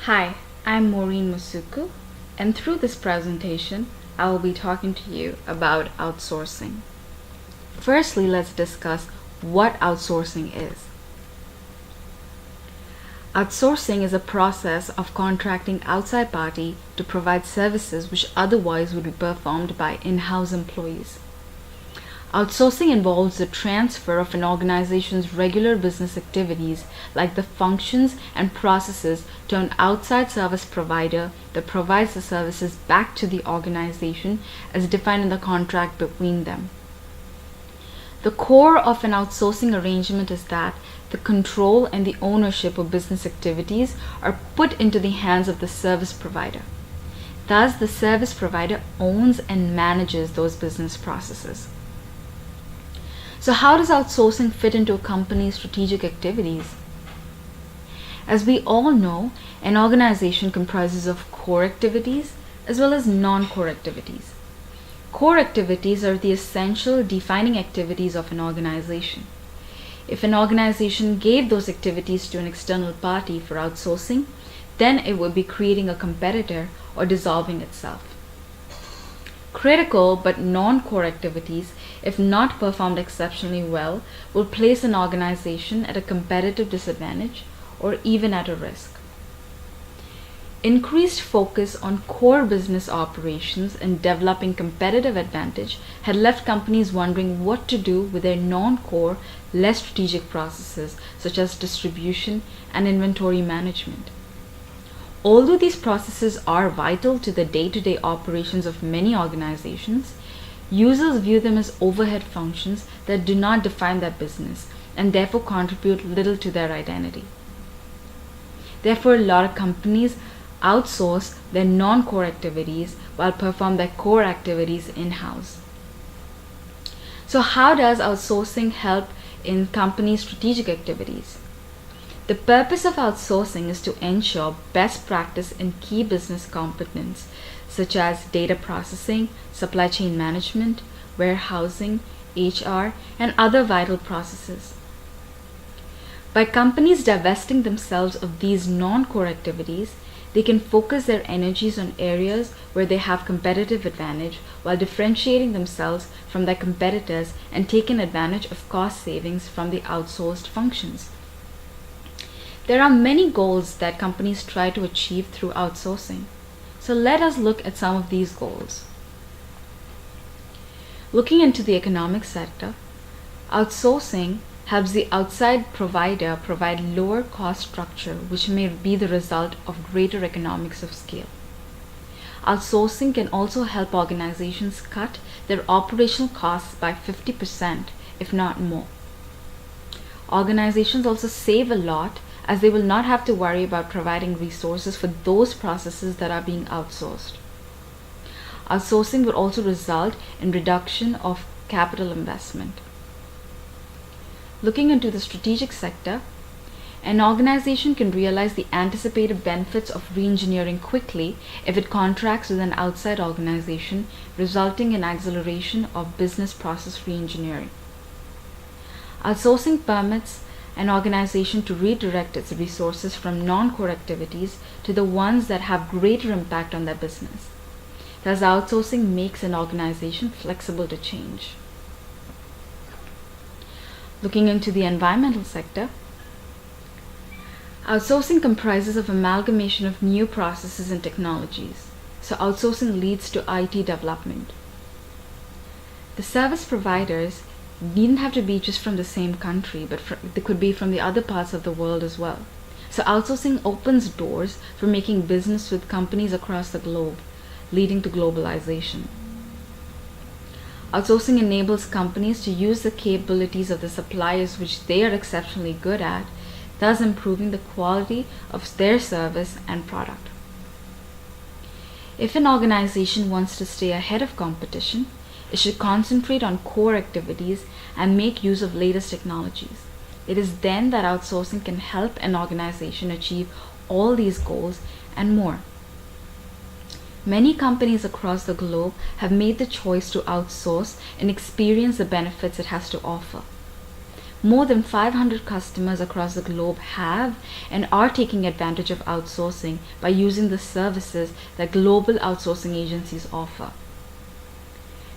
Hi, I'm Maureen Musuku, and through this presentation, I will be talking to you about outsourcing. Firstly, let's discuss what outsourcing is. Outsourcing is a process of contracting outside party to provide services which otherwise would be performed by in-house employees. Outsourcing involves the transfer of an organization's regular business activities, like the functions and processes, to an outside service provider that provides the services back to the organization as defined in the contract between them. The core of an outsourcing arrangement is that the control and the ownership of business activities are put into the hands of the service provider. Thus, the service provider owns and manages those business processes. So how does outsourcing fit into a company's strategic activities? As we all know, an organization comprises of core activities as well as non-core activities. Core activities are the essential defining activities of an organization. If an organization gave those activities to an external party for outsourcing, then it would be creating a competitor or dissolving itself. Critical but non-core activities, if not performed exceptionally well, will place an organization at a competitive disadvantage or even at a risk. Increased focus on core business operations and developing competitive advantage had left companies wondering what to do with their non-core, less strategic processes such as distribution and inventory management. Although these processes are vital to the day-to-day operations of many organizations, users view them as overhead functions that do not define their business and therefore contribute little to their identity. Therefore, a lot of companies outsource their non-core activities while perform their core activities in-house. So how does outsourcing help in companies' strategic activities? The purpose of outsourcing is to ensure best practice in key business competence such as data processing, supply chain management, warehousing, HR, and other vital processes. By companies divesting themselves of these non-core activities, they can focus their energies on areas where they have competitive advantage while differentiating themselves from their competitors and taking advantage of cost savings from the outsourced functions. There are many goals that companies try to achieve through outsourcing. So let us look at some of these goals. Looking into the economic sector, outsourcing helps the outside provider provide lower cost structure, which may be the result of greater economics of scale. Outsourcing can also help organizations cut their operational costs by 50%, if not more. Organizations also save a lot as they will not have to worry about providing resources for those processes that are being outsourced. Outsourcing would also result in reduction of capital investment. Looking into the strategic sector, an organization can realize the anticipated benefits of re-engineering quickly if it contracts with an outside organization, resulting in acceleration of business process re-engineering. Outsourcing permits an organization to redirect its resources from non-core activities to the ones that have greater impact on their business. Thus, outsourcing makes an organization flexible to change. Looking into the environmental sector, outsourcing comprises of amalgamation of new processes and technologies. So outsourcing leads to IT development. The service providers needn't have to be just from the same country, but they could be from the other parts of the world as well. So outsourcing opens doors for making business with companies across the globe, leading to globalization. Outsourcing enables companies to use the capabilities of the suppliers which they are exceptionally good at, thus improving the quality of their service and product. If an organization wants to stay ahead of competition, it should concentrate on core activities and make use of latest technologies. It is then that outsourcing can help an organization achieve all these goals and more. Many companies across the globe have made the choice to outsource and experience the benefits it has to offer. More than 500 customers across the globe have and are taking advantage of outsourcing by using the services that global outsourcing agencies offer.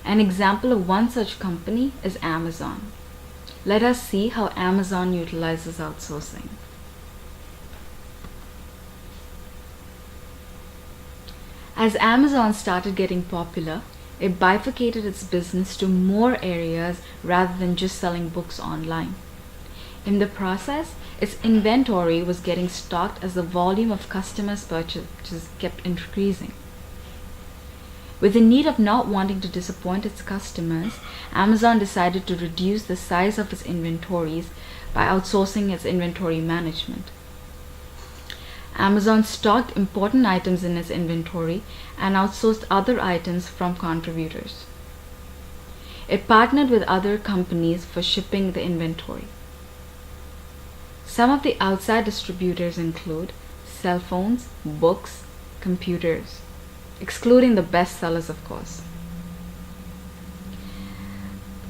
An example of one such company is Amazon. Let us see how Amazon utilizes outsourcing. As Amazon started getting popular, it bifurcated its business to more areas rather than just selling books online. In the process, its inventory was getting stocked as the volume of customers' purchases kept increasing. With the need of not wanting to disappoint its customers, Amazon decided to reduce the size of its inventories by outsourcing its inventory management. Amazon stocked important items in its inventory and outsourced other items from contributors. It partnered with other companies for shipping the inventory. Some of the outside distributors include cell phones, books, computers, excluding the best sellers, of course.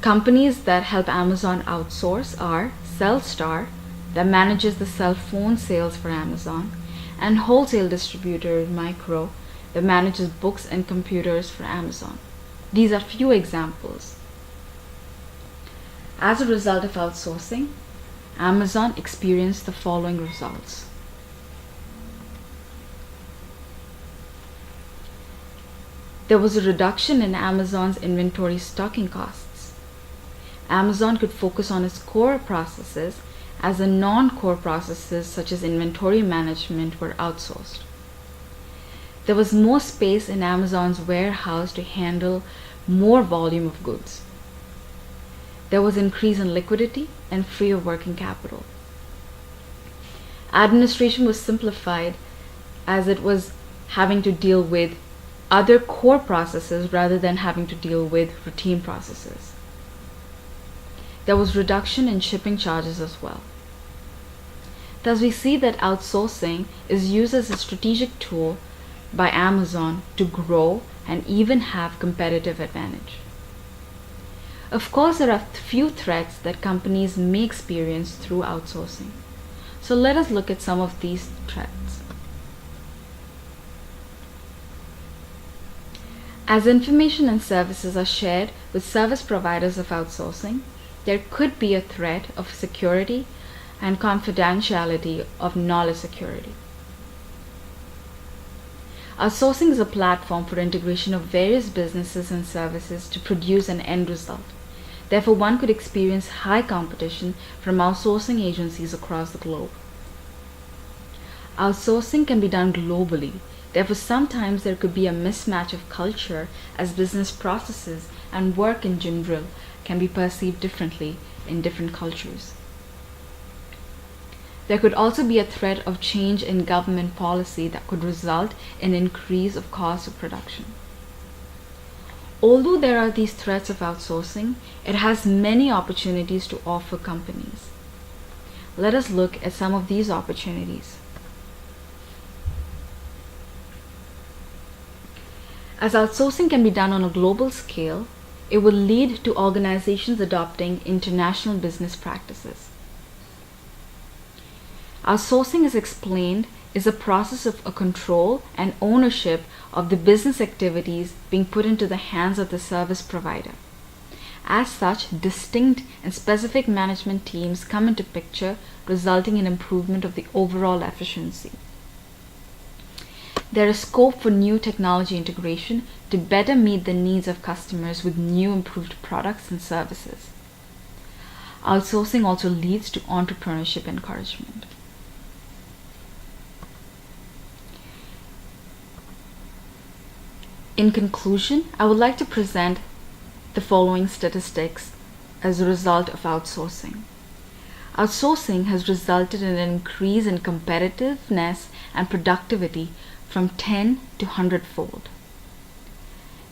Companies that help Amazon outsource are Cellstar, that manages the cell phone sales for Amazon, and wholesale distributor Micro, that manages books and computers for Amazon. These are few examples. As a result of outsourcing, Amazon experienced the following results. There was a reduction in Amazon's inventory stocking costs. Amazon could focus on its core processes as the non-core processes such as inventory management were outsourced. There was more space in Amazon's warehouse to handle more volume of goods. There was increase in liquidity and freer working capital. Administration was simplified as it was having to deal with other core processes rather than having to deal with routine processes. There was reduction in shipping charges as well. Thus, we see that outsourcing is used as a strategic tool by Amazon to grow and even have competitive advantage. Of course, there are few threats that companies may experience through outsourcing. So let us look at some of these threats. As information and services are shared with service providers of outsourcing, there could be a threat of security and confidentiality of knowledge security. Outsourcing is a platform for integration of various businesses and services to produce an end result. Therefore, one could experience high competition from outsourcing agencies across the globe. Outsourcing can be done globally. Therefore, sometimes there could be a mismatch of culture as business processes and work in general can be perceived differently in different cultures. There could also be a threat of change in government policy that could result in increase of cost of production. Although there are these threats of outsourcing, it has many opportunities to offer companies. Let us look at some of these opportunities. As outsourcing can be done on a global scale, it will lead to organizations adopting international business practices. Outsourcing, as explained, is a process of a control and ownership of the business activities being put into the hands of the service provider. As such, distinct and specific management teams come into picture, resulting in improvement of the overall efficiency. There is scope for new technology integration to better meet the needs of customers with new improved products and services. Outsourcing also leads to entrepreneurship encouragement. In conclusion, I would like to present the following statistics as a result of outsourcing. Outsourcing has resulted in an increase in competitiveness and productivity from 10 to 100-fold.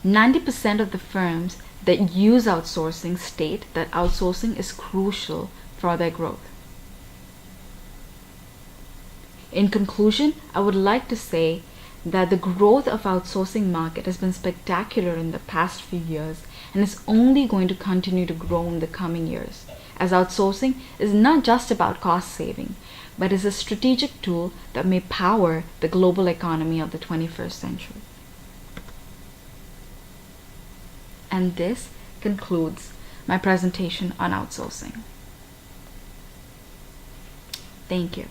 90% of the firms that use outsourcing state that outsourcing is crucial for their growth. In conclusion, I would like to say that the growth of outsourcing market has been spectacular in the past few years and is only going to continue to grow in the coming years as outsourcing is not just about cost saving, but is a strategic tool that may power the global economy of the 21st century. And this concludes my presentation on outsourcing. Thank you.